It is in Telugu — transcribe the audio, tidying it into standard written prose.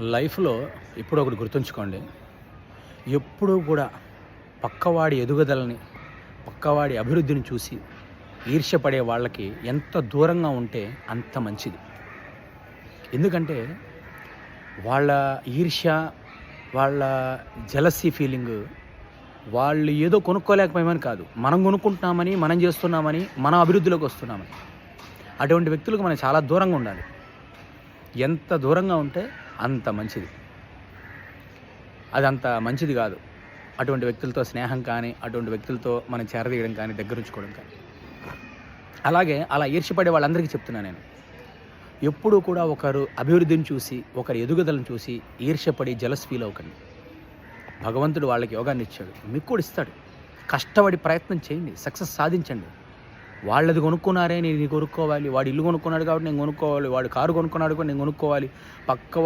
లైఫ్‌లో ఎప్పుడో ఒకటి గుర్తుంచుకోండి. ఎప్పుడూ కూడా పక్కవాడి ఎదుగుదలని, పక్కవాడి అభివృద్ధిని చూసి ఈర్ష్యపడే వాళ్ళకి ఎంత దూరంగా ఉంటే అంత మంచిది. ఎందుకంటే వాళ్ళ ఈర్ష్య, వాళ్ళ జెలసీ ఫీలింగు వాళ్ళు ఏదో కొనుక్కోలేకపోయామని కాదు. మనం కొనుక్కుంటున్నామని, మనం చేస్తున్నామని, మనం అభివృద్ధిలోకి వస్తున్నామని. అటువంటి వ్యక్తులకు మనం చాలా దూరంగా ఉండాలి. ఎంత దూరంగా ఉంటే అంత మంచిది. అదంత మంచిది కాదు. అటువంటి వ్యక్తులతో స్నేహం కానీ, అటువంటి వ్యక్తులతో మనం చేరదీయడం కానీ, దగ్గరుంచుకోవడం కానీ. అలాగే అలా ఈర్ష్యపడే వాళ్ళందరికీ చెప్తున్నా నేను. ఎప్పుడూ కూడా ఒకరు అభివృద్ధిని చూసి, ఒకరి ఎదుగుదలను చూసి ఈర్ష్యపడి జెలస్ ఫీల్ అవ్వకండి. భగవంతుడు వాళ్ళకి యోగాన్నిచ్చాడు. మీకు కూడా ఇస్తాడు. కష్టపడి ప్రయత్నం చేయండి. సక్సెస్ సాధించండి. వాళ్ళది కొనుక్కున్నారే నేను ఇది కొనుక్కోవాలి. వాడు ఇల్లు కొనుక్కున్నాడు కాబట్టి నేను కొనుక్కోవాలి. వాడు కారు కొనుక్కున్నాడు కాబట్టి నేను కొనుక్కోవాలి. పక్క